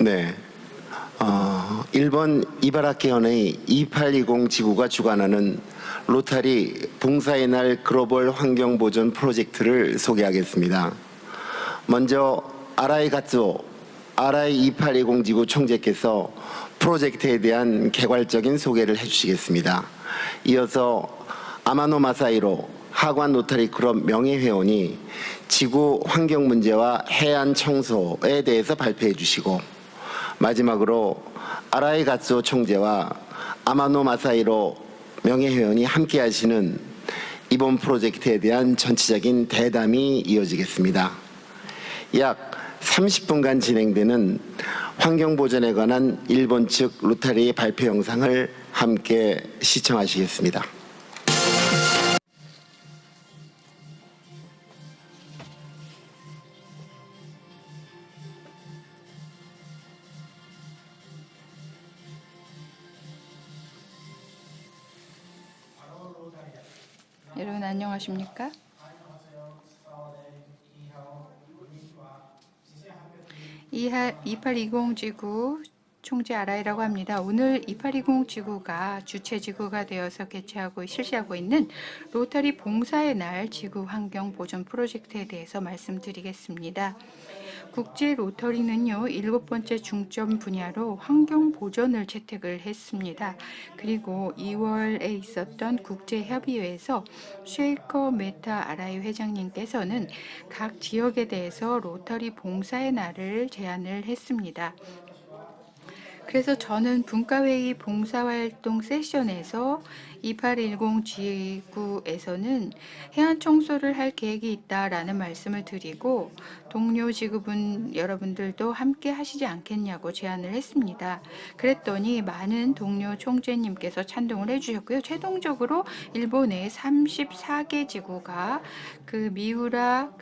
네. 일본 이바라키현의 2820 지구가 주관하는 로타리 봉사의 날 글로벌 환경보존 프로젝트를 소개하겠습니다. 먼저 아라이 가츠오 아라이 2820 지구 총재께서 프로젝트에 대한 개괄적인 소개를 해주시겠습니다. 이어서 아마노 마사이로 하관 로타리 클럽 명예회원이 지구 환경 문제와 해안 청소에 대해서 발표해 주시고, 마지막으로 아라이 가츠오 총재와 아마노 마사이로 명예회원이 함께 하시는 이번 프로젝트에 대한 전체적인 대담이 이어지겠습니다. 약 30분간 진행되는 환경보전에 관한 일본 측 로타리의 발표 영상을 함께 시청하시겠습니다. 여러분 안녕하십니까? 2820 지구 총재 아라이라고 합니다. 오늘 2820 지구가 주최 지구가 되어서 개최하고 실시하고 있는 로터리 봉사의 날 지구 환경 보존 프로젝트에 대해서 말씀드리겠습니다. 국제 로터리는요, 7번째 중점 분야로 환경 보전을 채택을 했습니다. 그리고 2월에 있었던 국제협의회에서 쉐이커 메타 아라이 회장님께서는 각 지역에 대해서 로터리 봉사의 날을 제안을 했습니다. 그래서 저는 분과회의 봉사활동 세션에서 2810 지구에서는 해안 청소를 할 계획이 있다라는 말씀을 드리고, 동료 지구분 여러분들도 함께 하시지 않겠냐고 제안을 했습니다. 그랬더니 많은 동료 총재님께서 찬동을 해주셨고요. 최종적으로 일본의 34개 지구가 그 미우라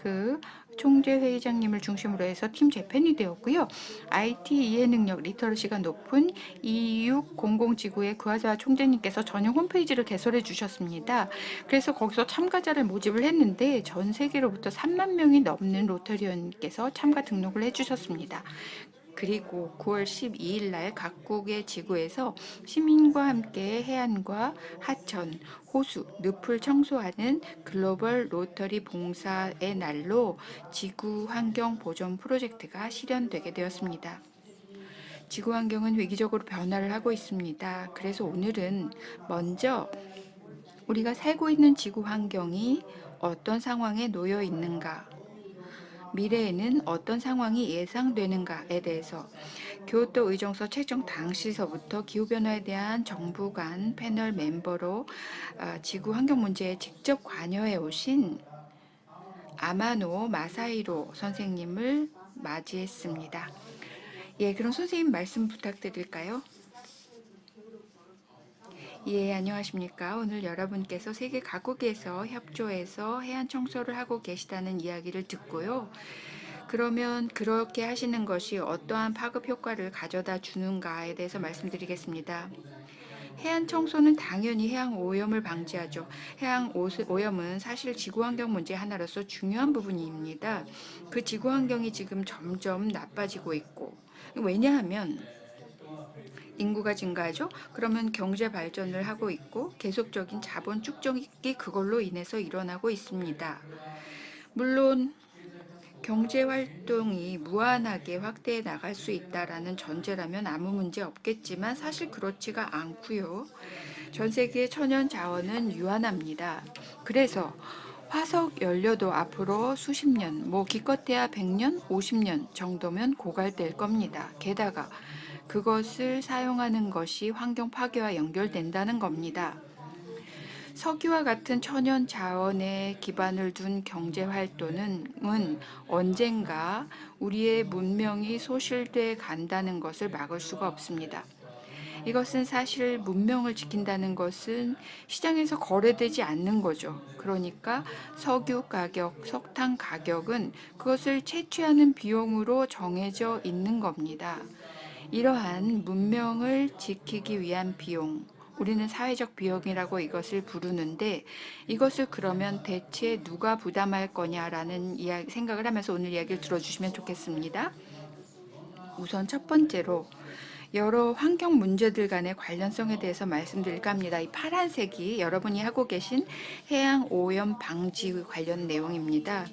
총재 회장님을 중심으로 해서 팀 재팬이 되었고요. IT 이해 능력 리터러시가 높은 2600 지구의 구하자 총재님께서 전용 홈페이지를 개설해 주셨습니다. 그래서 거기서 참가자를 모집을 했는데 전 세계로부터 3만 명이 넘는 로터리언께서 참가 등록을 해주셨습니다. 그리고 9월 12일 날 각국의 지구에서 시민과 함께 해안과 하천, 호수, 늪을 청소하는 글로벌 로터리 봉사의 날로 지구 환경 보존 프로젝트가 실현되게 되었습니다. 지구 환경은 위기적으로 변화를 하고 있습니다. 그래서 오늘은 먼저 우리가 살고 있는 지구 환경이 어떤 상황에 놓여 있는가, 미래에는 어떤 상황이 예상되는가에 대해서 교토 의정서 채정 당시서부터 기후변화에 대한 정부 간 패널 멤버로 지구 환경 문제에 직접 관여해 오신 아마노 마사이로 선생님을 맞이했습니다. 예, 그럼 선생님 말씀 부탁드릴까요? 예, 안녕하십니까. 오늘 여러분께서 세계 각국에서 협조해서 해안 청소를 하고 계시다는 이야기를 듣고요. 그러면 그렇게 하시는 것이 어떠한 파급 효과를 가져다 주는가에 대해서 말씀드리겠습니다. 해안 청소는 당연히 해양 오염을 방지하죠. 해양 오염은 사실 지구 환경 문제 하나로서 중요한 부분입니다. 그 지구 환경이 지금 점점 나빠지고 있고, 왜냐하면 인구가 증가하죠. 그러면 경제 발전을 하고 있고 계속적인 자본 축적이 그걸로 인해서 일어나고 있습니다. 물론 경제 활동이 무한하게 확대해 나갈 수 있다라는 전제라면 아무 문제 없겠지만 사실 그렇지가 않고요. 전 세계의 천연 자원은 유한합니다. 그래서 화석 연료도 앞으로 수십 년, 기껏해야 100년, 50년 정도면 고갈될 겁니다. 게다가 그것을 사용하는 것이 환경 파괴와 연결된다는 겁니다. 석유와 같은 천연 자원에 기반을 둔 경제 활동은 언젠가 우리의 문명이 소실돼 간다는 것을 막을 수가 없습니다. 이것은 사실 문명을 지킨다는 것은 시장에서 거래되지 않는 거죠. 그러니까 석유 가격, 석탄 가격은 그것을 채취하는 비용으로 정해져 있는 겁니다. 이러한 문명을 지키기 위한 비용, 우리는 사회적 비용이라고 이것을 부르는데, 이것을 그러면 대체 누가 부담할 거냐라는 생각을 하면서 오늘 이야기를 들어주시면 좋겠습니다. 우선 첫 번째로 여러 환경 문제들 간의 관련성에 대해서 말씀드릴까 합니다. 이 파란색이 여러분이 하고 계신 해양 오염 방지 관련 내용입니다.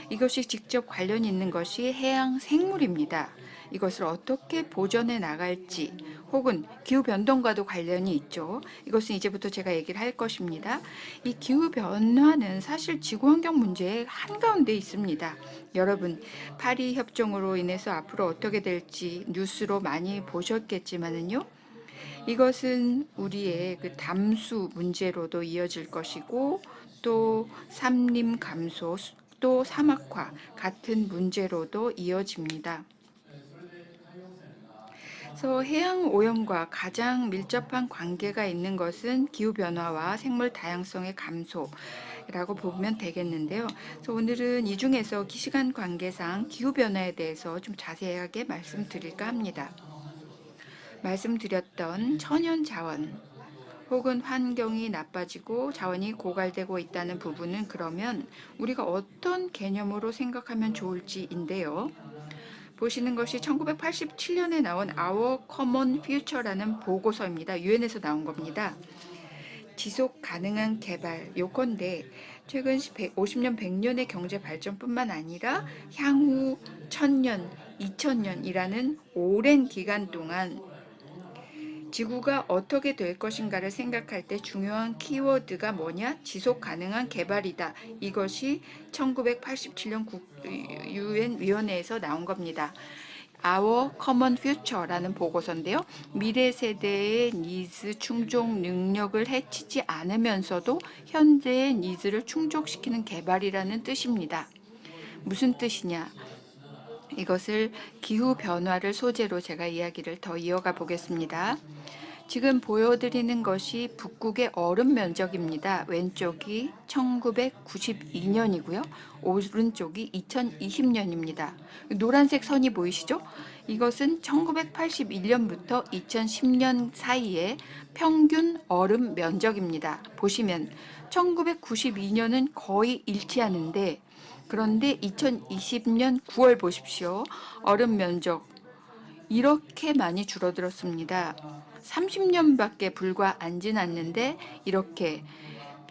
이것이 직접 관련 있는 것이 해양 생물입니다. 이것을 어떻게 보존해 나갈지 혹은 기후 변동과도 관련이 있죠. 이것은 이제부터 제가 얘기를 할 것입니다. 이 기후 변화는 사실 지구 환경 문제의 한가운데 있습니다. 여러분, 파리 협정으로 인해서 앞으로 어떻게 될지 뉴스로 많이 보셨겠지만은요. 이것은 우리의 그 담수 문제로도 이어질 것이고 또 산림 감소, 또 사막화 같은 문제로도 이어집니다. 그래서 해양 오염과 가장 밀접한 관계가 있는 것은 기후 변화와 생물 다양성의 감소라고 보면 되겠는데요. 그래서 오늘은 이 중에서 시간 관계상 기후 변화에 대해서 좀 자세하게 말씀드릴까 합니다. 말씀드렸던 천연 자원 혹은 환경이 나빠지고 자원이 고갈되고 있다는 부분은 그러면 우리가 어떤 개념으로 생각하면 좋을지인데요. 보시는 것이 1987년에 나온 Our Common Future라는 보고서입니다. 유엔에서 나온 겁니다. 지속 가능한 개발 요건데 최근 50년, 100년의 경제 발전뿐만 아니라 향후 1000년, 2000년이라는 오랜 기간 동안 지구가 어떻게 될 것인가를 생각할 때 중요한 키워드가 뭐냐? 지속 가능한 개발이다. 이것이 1987년 유엔 위원회에서 나온 겁니다. Our Common Future라는 보고서인데요. 미래 세대의 니즈 충족 능력을 해치지 않으면서도 현재의 니즈를 충족시키는 개발이라는 뜻입니다. 무슨 뜻이냐? 이것을 기후 변화를 소재로 제가 이야기를 더 이어가 보겠습니다. 지금 보여드리는 것이 북극의 얼음 면적입니다. 왼쪽이 1992년이고요. 오른쪽이 2020년입니다. 노란색 선이 보이시죠? 이것은 1981년부터 2010년 사이의 평균 얼음 면적입니다. 보시면 1992년은 거의 일치하는데 그런데 2020년 9월 보십시오. 얼음 면적 이렇게 많이 줄어들었습니다. 30년밖에 불과 안 지났는데 이렇게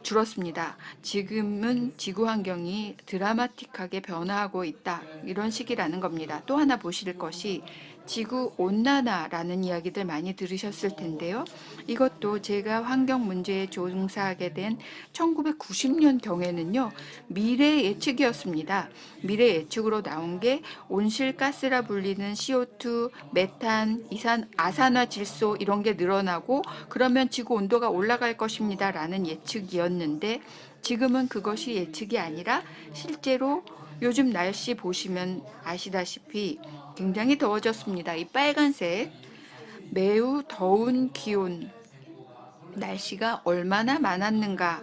줄었습니다. 지금은 지구 환경이 드라마틱하게 변화하고 있다. 이런 시기라는 겁니다. 또 하나 보실 것이 지구 온난화라는 이야기들 많이 들으셨을 텐데요. 이것도 제가 환경 문제에 종사하게 된 1990년경에는요. 미래 예측이었습니다. 미래 예측으로 나온 게 온실가스라 불리는 CO2, 메탄, 아산화질소 이런 게 늘어나고 그러면 지구 온도가 올라갈 것입니다라는 예측이었는데 지금은 그것이 예측이 아니라 실제로 요즘 날씨 보시면 아시다시피 굉장히 더워졌습니다. 이 빨간색 매우 더운 기온 날씨가 얼마나 많았는가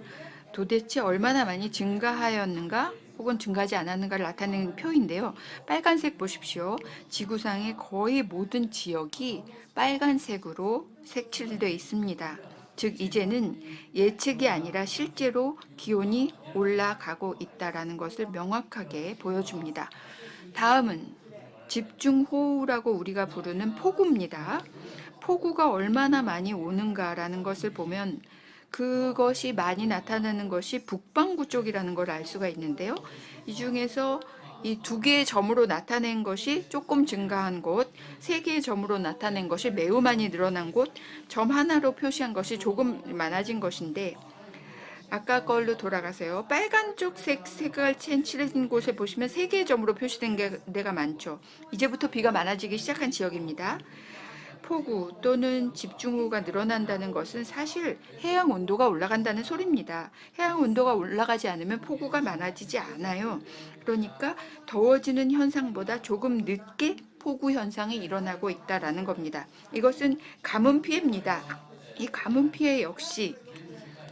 도대체 얼마나 많이 증가하였는가 혹은 증가하지 않았는가를 나타내는 표인데요. 빨간색 보십시오. 지구상의 거의 모든 지역이 빨간색으로 색칠되어 있습니다. 즉 이제는 예측이 아니라 실제로 기온이 올라가고 있다는 것을 명확하게 보여줍니다. 다음은 집중호우라고 우리가 부르는 폭우입니다. 폭우가 얼마나 많이 오는가라는 것을 보면 그것이 많이 나타나는 것이 북반구 쪽이라는 걸 알 수가 있는데요. 이 중에서 이 두 개의 점으로 나타낸 것이 조금 증가한 곳, 세 개의 점으로 나타낸 것이 매우 많이 늘어난 곳, 점 하나로 표시한 것이 조금 많아진 것인데 아까 걸로 돌아가세요. 빨간 쪽 색깔 칠해진 곳에 보시면 세 개의 점으로 표시된 데가 많죠. 이제부터 비가 많아지기 시작한 지역입니다. 폭우 또는 집중호우가 늘어난다는 것은 사실 해양 온도가 올라간다는 소리입니다. 해양 온도가 올라가지 않으면 폭우가 많아지지 않아요. 그러니까 더워지는 현상보다 조금 늦게 폭우 현상이 일어나고 있다는 겁니다. 이것은 가뭄 피해입니다. 이 가뭄 피해 역시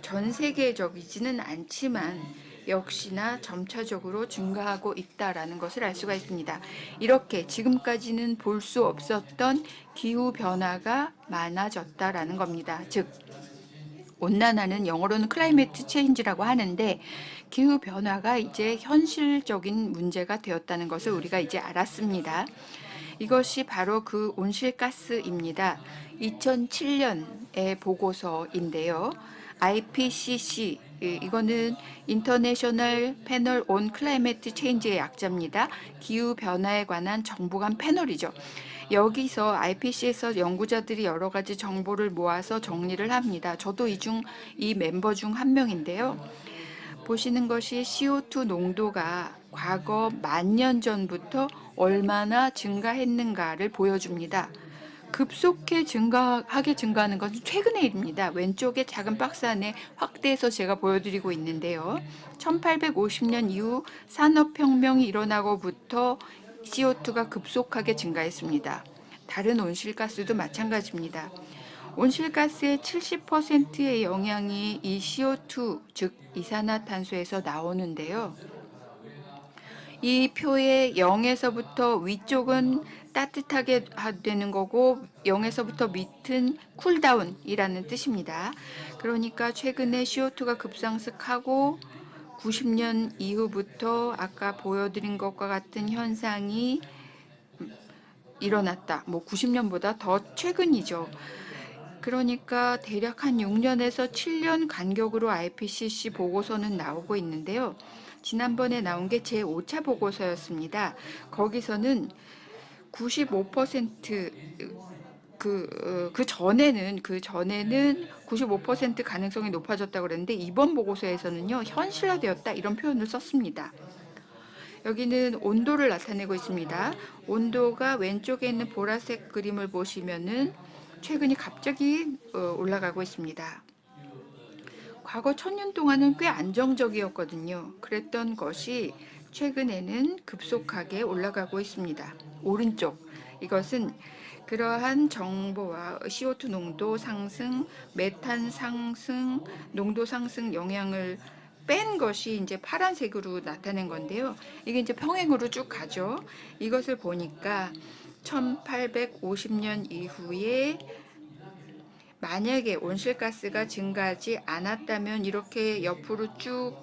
전 세계적이지는 않지만 역시나 점차적으로 증가하고 있다는 것을 알 수가 있습니다. 이렇게 지금까지는 볼 수 없었던 기후 변화가 많아졌다는 겁니다. 즉 온난화는 영어로는 클라이메트 체인지라고 하는데 기후 변화가 이제 현실적인 문제가 되었다는 것을 우리가 이제 알았습니다. 이것이 바로 그 온실가스입니다. 2007년의 보고서인데요. IPCC, 이거는 인터내셔널 패널 온 클라이매트 체인지의 약자입니다. 기후 변화에 관한 정부 간 패널이죠. 여기서 IPCC에서 연구자들이 여러 가지 정보를 모아서 정리를 합니다. 저도 이 멤버 중 한 명인데요. 보시는 것이 CO2 농도가 과거 10,000년 전부터 얼마나 증가했는가를 보여줍니다. 급속하게 증가하는 것은 최근의 일입니다. 왼쪽에 작은 박스 안에 확대해서 제가 보여드리고 있는데요. 1850년 이후 산업혁명이 일어나고부터 CO2가 급속하게 증가했습니다. 다른 온실가스도 마찬가지입니다. 온실가스의 70%의 영향이 이 CO2, 즉 이산화탄소에서 나오는데요. 이 표의 0에서부터 위쪽은 따뜻하게 되는 거고 0에서부터 밑은 쿨다운이라는 뜻입니다. 그러니까 최근에 CO2가 급상승하고 90년 이후부터 아까 보여드린 것과 같은 현상이 일어났다. 90년보다 더 최근이죠. 그러니까 대략 한 6년에서 7년 간격으로 IPCC 보고서는 나오고 있는데요. 지난번에 나온 게 제 5차 보고서였습니다. 거기서는 95% 그 전에는 95% 가능성이 높아졌다고 그랬는데 이번 보고서에서는요 현실화되었다 이런 표현을 썼습니다. 여기는 온도를 나타내고 있습니다. 온도가 왼쪽에 있는 보라색 그림을 보시면은 최근이 갑자기 올라가고 있습니다. 과거 1000년 동안은 꽤 안정적이었거든요. 그랬던 것이 최근에는 급속하게 올라가고 있습니다. 오른쪽, 이것은 그러한 정보와 CO2 농도 상승, 메탄 상승, 농도 상승 영향을 뺀 것이 이제 파란색으로 나타낸 건데요. 이게 이제 평행으로 쭉 가죠. 이것을 보니까 1850년 이후에 만약에 온실가스가 증가하지 않았다면 이렇게 옆으로 쭉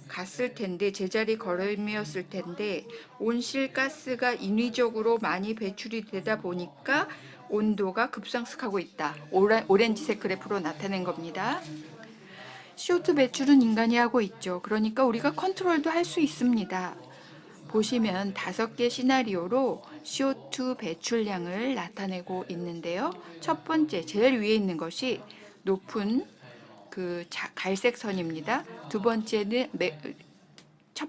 갔을 텐데 제자리 걸음이었을 텐데 온실가스가 인위적으로 많이 배출이 되다 보니까 온도가 급상승하고 있다. 오렌지색 그래프로 나타낸 겁니다. CO2 배출은 인간이 하고 있죠. 그러니까 우리가 컨트롤도 할 수 있습니다. 보시면 5개 시나리오로 CO2 배출량을 나타내고 있는데요. 첫 번째, 제일 위에 있는 것이 높은 갈색 선입니다. 첫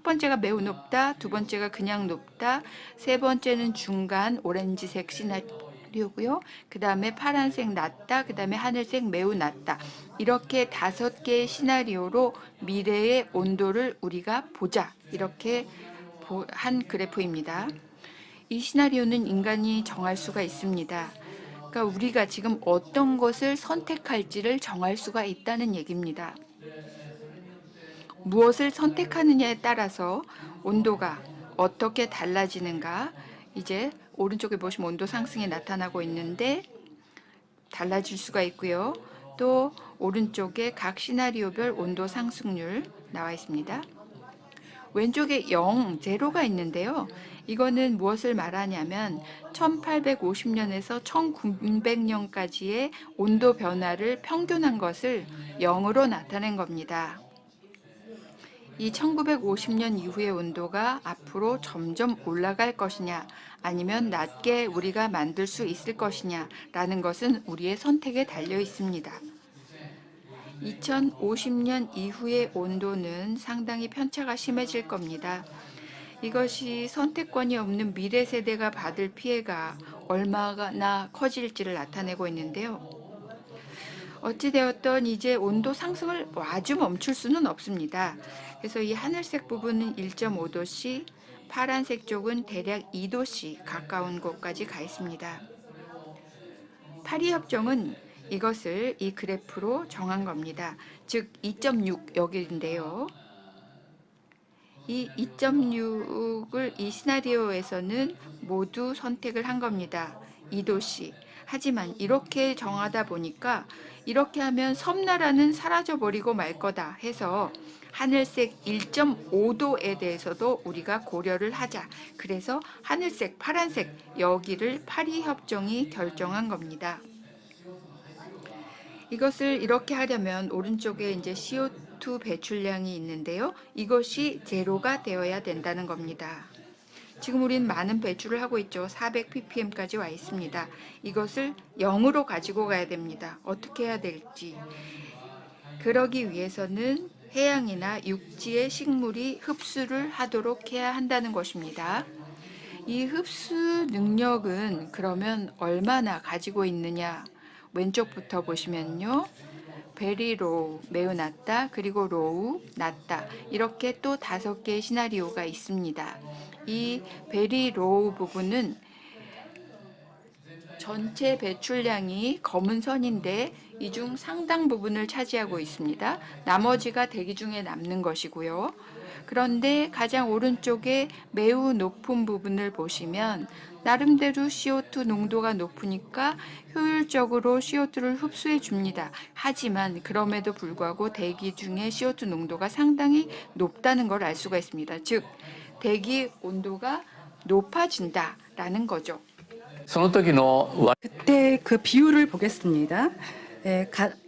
번째가 매우 높다, 두 번째가 그냥 높다, 세 번째는 중간 오렌지색 시나리오고요. 그 다음에 파란색 낮다, 그 다음에 하늘색 매우 낮다. 이렇게 5개의 시나리오로 미래의 온도를 우리가 보자. 이렇게 한 그래프입니다. 이 시나리오는 인간이 정할 수가 있습니다. 그러니까 우리가 지금 어떤 것을 선택할지를 정할 수가 있다는 얘기입니다. 무엇을 선택하느냐에 따라서 온도가 어떻게 달라지는가, 이제 오른쪽에 보시면 온도 상승이 나타나고 있는데 달라질 수가 있고요. 또 오른쪽에 각 시나리오별 온도 상승률 나와 있습니다. 왼쪽에 0가 있는데요. 이거는 무엇을 말하냐면 1850년에서 1900년까지의 온도 변화를 평균한 것을 0으로 나타낸 겁니다. 이 1950년 이후의 온도가 앞으로 점점 올라갈 것이냐 아니면 낮게 우리가 만들 수 있을 것이냐 라는 것은 우리의 선택에 달려 있습니다. 2050년 이후의 온도는 상당히 편차가 심해질 겁니다. 이것이 선택권이 없는 미래 세대가 받을 피해가 얼마나 커질지를 나타내고 있는데요. 어찌되었던 이제 온도 상승을 아주 멈출 수는 없습니다. 그래서 이 하늘색 부분은 1.5도씨, 파란색 쪽은 대략 2도씨 가까운 곳까지 가 있습니다. 파리협정은 이것을 이 그래프로 정한 겁니다. 즉 2.6 여기인데요. 이 2.6을 이 시나리오에서는 모두 선택을 한 겁니다. 이 도시. 하지만 이렇게 정하다 보니까 이렇게 하면 섬나라는 사라져버리고 말 거다 해서 하늘색 1.5도에 대해서도 우리가 고려를 하자. 그래서 하늘색, 파란색 여기를 파리협정이 결정한 겁니다. 이것을 이렇게 하려면 오른쪽에 이제 CO2 배출량이 있는데요. 이것이 제로가 되어야 된다는 겁니다. 지금 우리는 많은 배출을 하고 있죠. 400ppm까지 와 있습니다. 이것을 0으로 가지고 가야 됩니다. 어떻게 해야 될지. 그러기 위해서는 해양이나 육지의 식물이 흡수를 하도록 해야 한다는 것입니다. 이 흡수 능력은 그러면 얼마나 가지고 있느냐? 왼쪽부터 보시면요. 베리 로우, 매우 낮다, 그리고 로우, 낮다. 이렇게 또 5개의 시나리오가 있습니다. 이 베리 로우 부분은 전체 배출량이 검은 선인데 이 중 상당 부분을 차지하고 있습니다. 나머지가 대기 중에 남는 것이고요. 그런데 가장 오른쪽에 매우 높은 부분을 보시면 나름대로 CO2 농도가 높으니까 효율적으로 CO2를 흡수해 줍니다. 하지만 그럼에도 불구하고 대기 중에 CO2 농도가 상당히 높다는 걸 알 수가 있습니다. 즉, 대기 온도가 높아진다라는 거죠. その時の 그때 그 비율을 보겠습니다.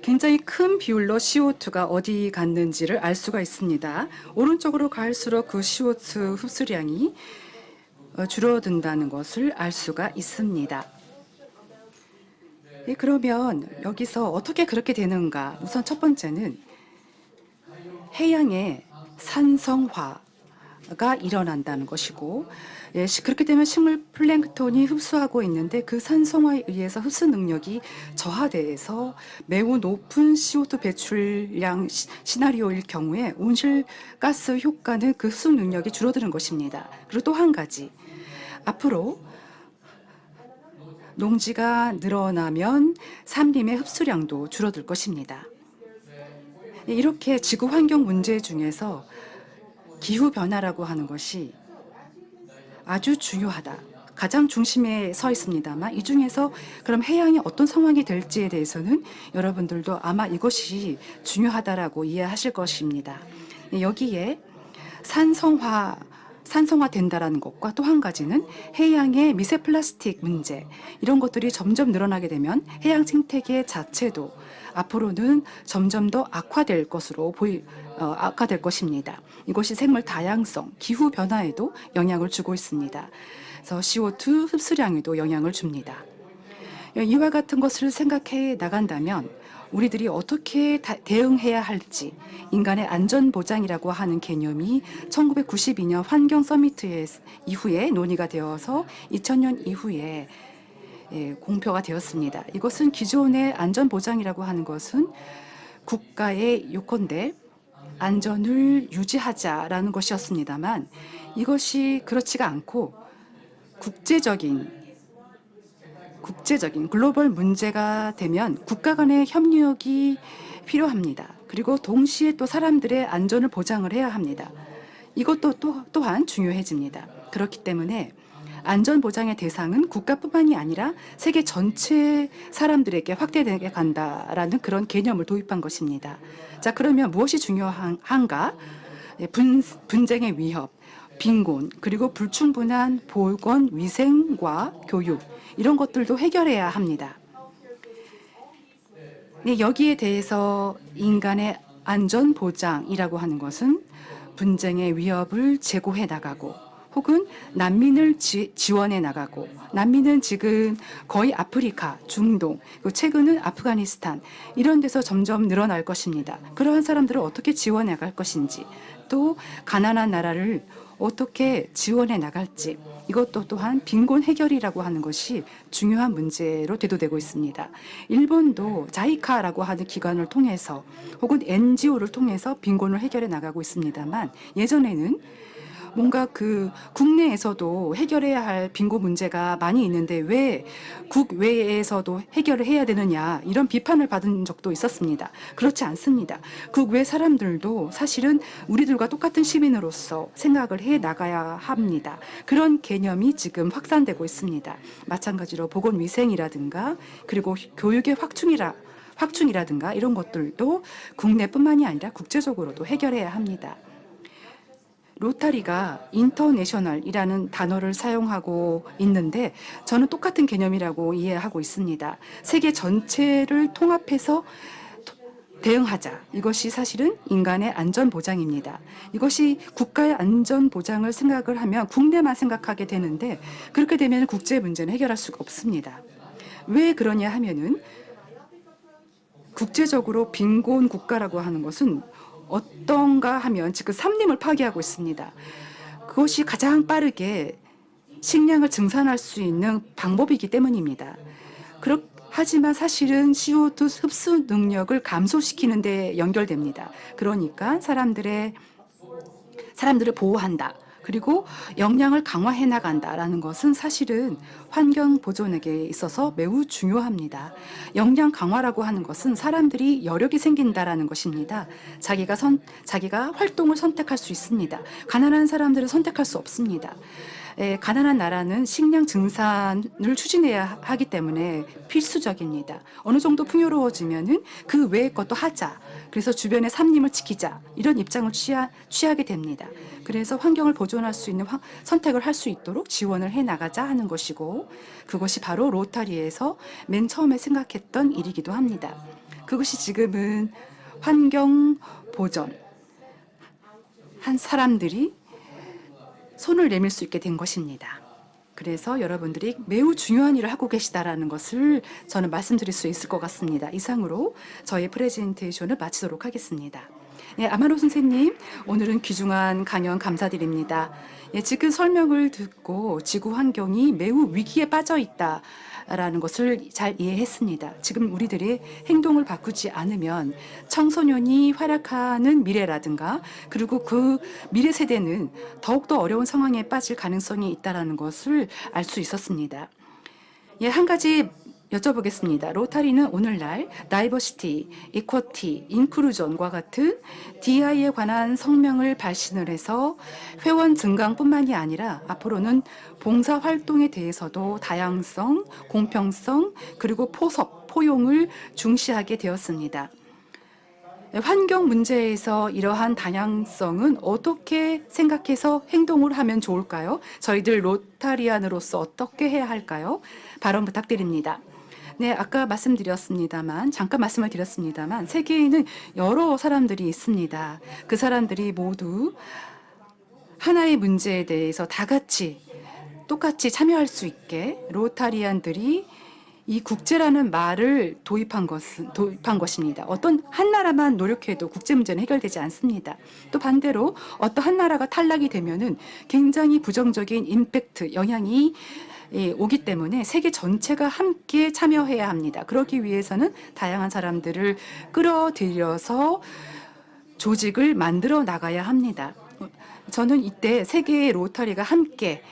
굉장히 큰 비율로 CO2가 어디 갔는지를 알 수가 있습니다. 오른쪽으로 갈수록 그 CO2 흡수량이 줄어든다는 것을 알 수가 있습니다. 그러면 여기서 어떻게 그렇게 되는가? 우선 첫 번째는 해양의 산성화가 일어난다는 것이고, 그렇게 되면 식물 플랭크톤이 흡수하고 있는데 그 산성화에 의해서 흡수 능력이 저하돼서 매우 높은 CO2 배출량 시나리오일 경우에 온실가스 효과는 그 흡수 능력이 줄어드는 것입니다. 그리고 또 한 가지, 앞으로 농지가 늘어나면 산림의 흡수량도 줄어들 것입니다. 이렇게 지구 환경 문제 중에서 기후 변화라고 하는 것이 아주 중요하다. 가장 중심에 서 있습니다만 이 중에서 그럼 해양이 어떤 상황이 될지에 대해서는 여러분들도 아마 이것이 중요하다라고 이해하실 것입니다. 여기에 산성화 된다라는 것과 또 한 가지는 해양의 미세 플라스틱 문제, 이런 것들이 점점 늘어나게 되면 해양 생태계 자체도 앞으로는 점점 더 악화될 것입니다. 이것이 생물 다양성, 기후 변화에도 영향을 주고 있습니다. 그래서 CO2 흡수량에도 영향을 줍니다. 이와 같은 것을 생각해 나간다면 우리들이 어떻게 대응해야 할지, 인간의 안전보장이라고 하는 개념이 1992년 환경 서미트 이후에 논의가 되어서 2000년 이후에 공표가 되었습니다. 이것은 기존의 안전보장이라고 하는 것은 국가의 요건대 안전을 유지하자라는 것이었습니다만 이것이 그렇지가 않고 국제적인 글로벌 문제가 되면 국가 간의 협력이 필요합니다. 그리고 동시에 또 사람들의 안전을 보장을 해야 합니다. 이것도 또한 중요해집니다. 그렇기 때문에 안전보장의 대상은 국가뿐만이 아니라 세계 전체 사람들에게 확대되게 간다라는 그런 개념을 도입한 것입니다. 자, 그러면 무엇이 중요한가? 분쟁의 위협, 빈곤, 그리고 불충분한 보건, 위생과 교육, 이런 것들도 해결해야 합니다. 여기에 대해서 인간의 안전보장이라고 하는 것은 분쟁의 위협을 제고해 나가고 혹은 난민을 지원해 나가고, 난민은 지금 거의 아프리카, 중동, 그리고 최근은 아프가니스탄 이런 데서 점점 늘어날 것입니다. 그러한 사람들을 어떻게 지원해 나갈 것인지, 또 가난한 나라를 어떻게 지원해 나갈지, 이것도 또한 빈곤 해결이라고 하는 것이 중요한 문제로 대두되고 있습니다. 일본도 자이카라고 하는 기관을 통해서 혹은 NGO를 통해서 빈곤을 해결해 나가고 있습니다만 예전에는 뭔가 그 국내에서도 해결해야 할 빈곤 문제가 많이 있는데 왜 국외에서도 해결을 해야 되느냐 이런 비판을 받은 적도 있었습니다. 그렇지 않습니다. 국외 사람들도 사실은 우리들과 똑같은 시민으로서 생각을 해 나가야 합니다. 그런 개념이 지금 확산되고 있습니다. 마찬가지로 보건위생이라든가 그리고 교육의 확충이라든가 이런 것들도 국내뿐만이 아니라 국제적으로도 해결해야 합니다. 로타리가 인터내셔널이라는 단어를 사용하고 있는데 저는 똑같은 개념이라고 이해하고 있습니다. 세계 전체를 통합해서 대응하자. 이것이 사실은 인간의 안전보장입니다. 이것이 국가의 안전보장을 생각을 하면 국내만 생각하게 되는데 그렇게 되면 국제 문제는 해결할 수가 없습니다. 왜 그러냐 하면은 국제적으로 빈곤 국가라고 하는 것은 어떤가 하면 지금 산림을 파괴하고 있습니다. 그것이 가장 빠르게 식량을 증산할 수 있는 방법이기 때문입니다. 하지만 사실은 CO2 흡수 능력을 감소시키는 데 연결됩니다. 그러니까 사람들을 보호한다. 그리고 역량을 강화해 나간다라는 것은 사실은 환경 보존에게 있어서 매우 중요합니다. 역량 강화라고 하는 것은 사람들이 여력이 생긴다라는 것입니다. 자기가 활동을 선택할 수 있습니다. 가난한 사람들은 선택할 수 없습니다. 가난한 나라는 식량 증산을 추진해야 하기 때문에 필수적입니다. 어느 정도 풍요로워지면은 그 외의 것도 하자. 그래서 주변의 산림을 지키자. 이런 입장을 취하게 됩니다. 그래서 환경을 보존할 수 있는 선택을 할 수 있도록 지원을 해 나가자 하는 것이고 그것이 바로 로타리에서 맨 처음에 생각했던 일이기도 합니다. 그것이 지금은 환경 보존 한 사람들이 손을 내밀 수 있게 된 것입니다. 그래서 여러분들이 매우 중요한 일을 하고 계시다라는 것을 저는 말씀드릴 수 있을 것 같습니다. 이상으로 저의 프레젠테이션을 마치도록 하겠습니다. 네, 아마노 선생님, 오늘은 귀중한 강연 감사드립니다. 지금 설명을 듣고 지구 환경이 매우 위기에 빠져 있다라는 것을 잘 이해했습니다. 지금 우리들의 행동을 바꾸지 않으면 청소년이 활약하는 미래라든가 그리고 그 미래 세대는 더욱더 어려운 상황에 빠질 가능성이 있다는 것을 알 수 있었습니다. 한 가지 여쭤보겠습니다. 로타리는 오늘날 다이버시티, 이쿼티, 인클루전과 같은 DI에 관한 성명을 발신을 해서 회원 증강뿐만이 아니라 앞으로는 봉사 활동에 대해서도 다양성, 공평성, 그리고 포용을 중시하게 되었습니다. 환경 문제에서 이러한 다양성은 어떻게 생각해서 행동을 하면 좋을까요? 저희들 로타리안으로서 어떻게 해야 할까요? 발언 부탁드립니다. 네, 아까 잠깐 말씀을 드렸습니다만 세계에는 여러 사람들이 있습니다. 그 사람들이 모두 하나의 문제에 대해서 다 같이 똑같이 참여할 수 있게 로타리안들이 이 국제라는 말을 도입한 것입니다. 어떤 한 나라만 노력해도 국제 문제는 해결되지 않습니다. 또 반대로 어떤 한 나라가 탈락이 되면은 굉장히 부정적인 임팩트, 영향이 오기 때문에 세계 전체가 함께 참여해야 합니다. 그러기 위해서는 다양한 사람들을 끌어들여서 조직을 만들어 나가야 합니다. 저는 이때 세계의 로타리가 함께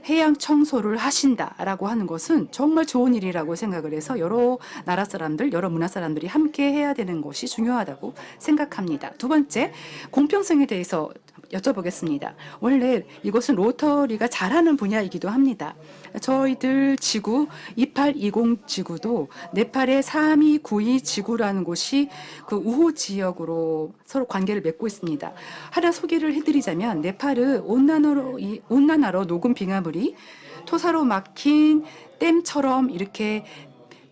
해양 청소를 하신다라고 하는 것은 정말 좋은 일이라고 생각을 해서 여러 나라 사람들, 여러 문화 사람들이 함께 해야 되는 것이 중요하다고 생각합니다. 두 번째, 공평성에 대해서 여쭤보겠습니다. 원래 이것은 로터리가 잘하는 분야이기도 합니다. 저희들 지구 2820 지구도 네팔의 3292 지구라는 곳이 그 우호 지역으로 서로 관계를 맺고 있습니다. 하나 소개를 해드리자면 네팔은 온난화로 녹은 빙하물이 토사로 막힌 댐처럼 이렇게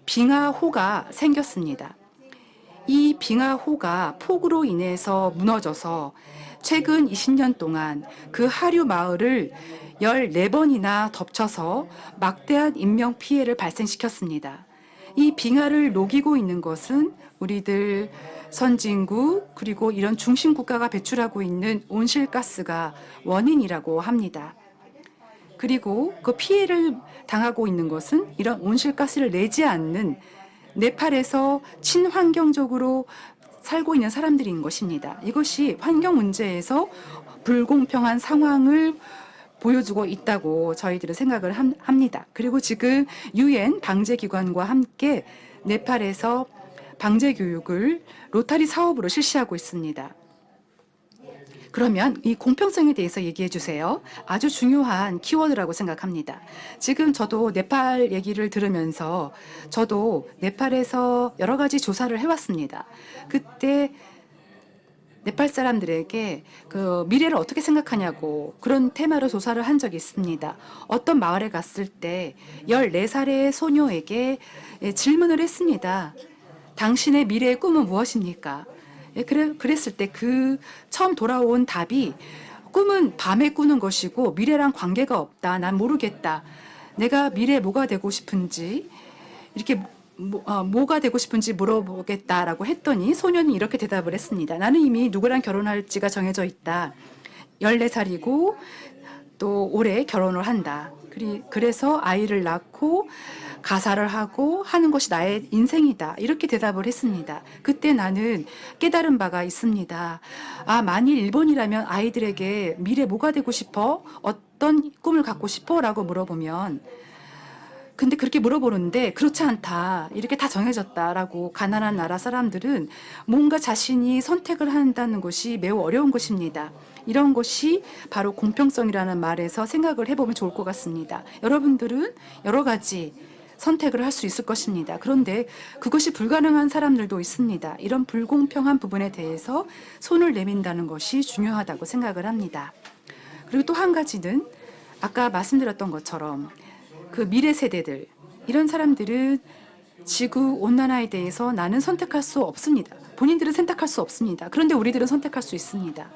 빙하호가 생겼습니다. 이 빙하호가 폭우로 인해서 무너져서 최근 20년 동안 그 하류 마을을 14번이나 덮쳐서 막대한 인명 피해를 발생시켰습니다. 이 빙하를 녹이고 있는 것은 우리들 선진국 그리고 이런 중심국가가 배출하고 있는 온실가스가 원인이라고 합니다. 그리고 그 피해를 당하고 있는 것은 이런 온실가스를 내지 않는 네팔에서 친환경적으로 살고 있는 사람들인 것입니다. 이것이 환경 문제에서 불공평한 상황을 보여주고 있다고 저희들은 생각을 합니다. 그리고 지금 UN 방제기관과 함께 네팔에서 방제 교육을 로타리 사업으로 실시하고 있습니다. 그러면 이 공평성에 대해서 얘기해 주세요. 아주 중요한 키워드라고 생각합니다. 지금 저도 네팔 얘기를 들으면서 저도 네팔에서 여러 가지 조사를 해왔습니다. 그때 네팔 사람들에게 그 미래를 어떻게 생각하냐고 그런 테마로 조사를 한 적이 있습니다. 어떤 마을에 갔을 때 14살의 소녀에게 질문을 했습니다. 당신의 미래의 꿈은 무엇입니까? 그랬을 때 그 처음 돌아온 답이 꿈은 밤에 꾸는 것이고 미래랑 관계가 없다. 난 모르겠다. 내가 미래에 뭐가 되고 싶은지 이렇게 뭐가 되고 싶은지 물어보겠다라고 했더니 소년이 이렇게 대답을 했습니다. 나는 이미 누구랑 결혼할지가 정해져 있다. 14살이고 또 올해 결혼을 한다. 그래서 아이를 낳고 가사를 하고 하는 것이 나의 인생이다. 이렇게 대답을 했습니다. 그때 나는 깨달은 바가 있습니다. 아, 만일 일본이라면 아이들에게 미래 뭐가 되고 싶어? 어떤 꿈을 갖고 싶어? 라고 물어보면 근데 그렇게 물어보는데 그렇지 않다. 이렇게 다 정해졌다라고 가난한 나라 사람들은 뭔가 자신이 선택을 한다는 것이 매우 어려운 것입니다. 이런 것이 바로 공평성이라는 말에서 생각을 해보면 좋을 것 같습니다. 여러분들은 여러 가지 선택을 할 수 있을 것입니다. 그런데 그것이 불가능한 사람들도 있습니다. 이런 불공평한 부분에 대해서 손을 내민다는 것이 중요하다고 생각을 합니다. 그리고 또 한 가지는 아까 말씀드렸던 것처럼 그 미래 세대들 이런 사람들은 지구 온난화에 대해서 나는 선택할 수 없습니다. 본인들은 선택할 수 없습니다. 그런데 우리들은 선택할 수 있습니다.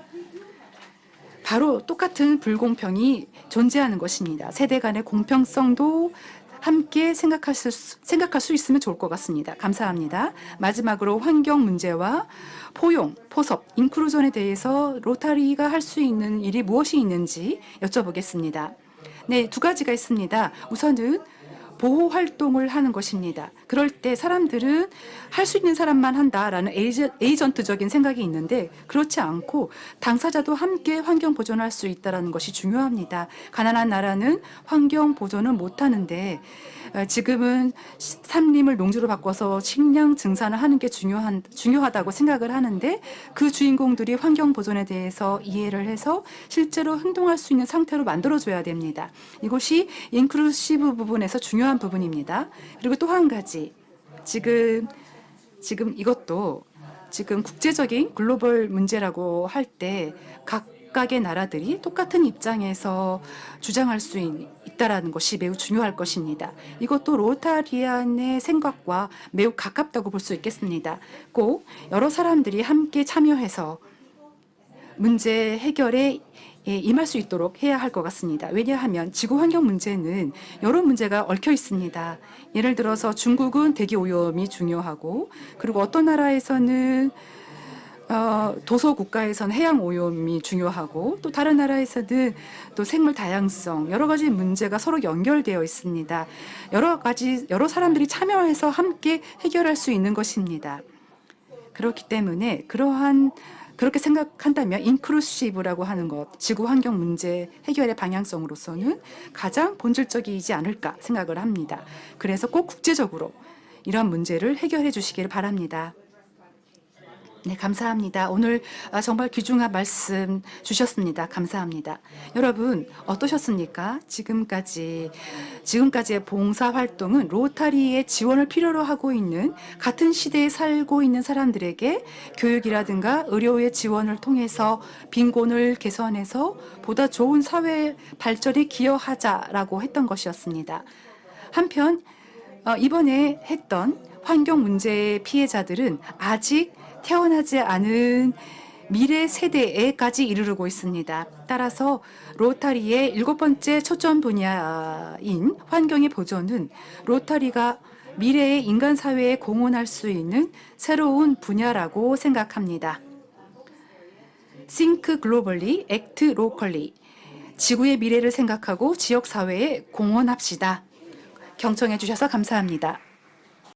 바로 똑같은 불공평이 존재하는 것입니다. 세대 간의 공평성도 함께 생각할 수 있으면 좋을 것 같습니다. 감사합니다. 마지막으로 환경 문제와 포용, 포섭, 인클루전에 대해서 로타리가 할 수 있는 일이 무엇이 있는지 여쭤보겠습니다. 네, 두 가지가 있습니다. 우선은 보호 활동을 하는 것입니다. 그럴 때 사람들은 할 수 있는 사람만 한다라는 에이전트적인 생각이 있는데 그렇지 않고 당사자도 함께 환경 보존할 수 있다는 것이 중요합니다. 가난한 나라는 환경 보존은 못하는데 지금은 산림을 농지로 바꿔서 식량 증산을 하는 게 중요하다고 생각을 하는데 그 주인공들이 환경 보존에 대해서 이해를 해서 실제로 행동할 수 있는 상태로 만들어줘야 됩니다. 이것이 인클루시브 부분에서 중요한 부분입니다. 그리고 또 한 가지 지금 이것도 지금 국제적인 글로벌 문제라고 할 때 각각의 나라들이 똑같은 입장에서 주장할 수 있다라는 것이 매우 중요할 것입니다. 이것도 로타리안의 생각과 매우 가깝다고 볼 수 있겠습니다. 꼭 여러 사람들이 함께 참여해서 문제 해결에 임할 수 있도록 해야 할 것 같습니다. 왜냐하면 지구 환경 문제는 여러 문제가 얽혀 있습니다. 예를 들어서 중국은 대기 오염이 중요하고 그리고 어떤 나라에서는 도서 국가에서는 해양 오염이 중요하고 또 다른 나라에서는 또 생물 다양성 여러 가지 문제가 서로 연결되어 있습니다. 여러 사람들이 참여해서 함께 해결할 수 있는 것입니다. 그렇기 때문에 그렇게 생각한다면 인클루시브라고 하는 것, 지구 환경 문제 해결의 방향성으로서는 가장 본질적이지 않을까 생각을 합니다. 그래서 꼭 국제적으로 이런 문제를 해결해 주시기를 바랍니다. 네, 감사합니다. 오늘 정말 귀중한 말씀 주셨습니다. 감사합니다. 여러분 어떠셨습니까? 지금까지의 봉사 활동은 로타리의 지원을 필요로 하고 있는 같은 시대에 살고 있는 사람들에게 교육이라든가 의료의 지원을 통해서 빈곤을 개선해서 보다 좋은 사회 발전에 기여하자라고 했던 것이었습니다. 한편 이번에 했던 환경 문제의 피해자들은 아직 태어나지 않은 미래 세대에까지 이르르고 있습니다. 따라서 로타리의 7번째 초점 분야인 환경의 보존은 로타리가 미래의 인간 사회에 공헌할 수 있는 새로운 분야라고 생각합니다. Think globally, act locally. 지구의 미래를 생각하고 지역 사회에 공헌합시다. 경청해 주셔서 감사합니다.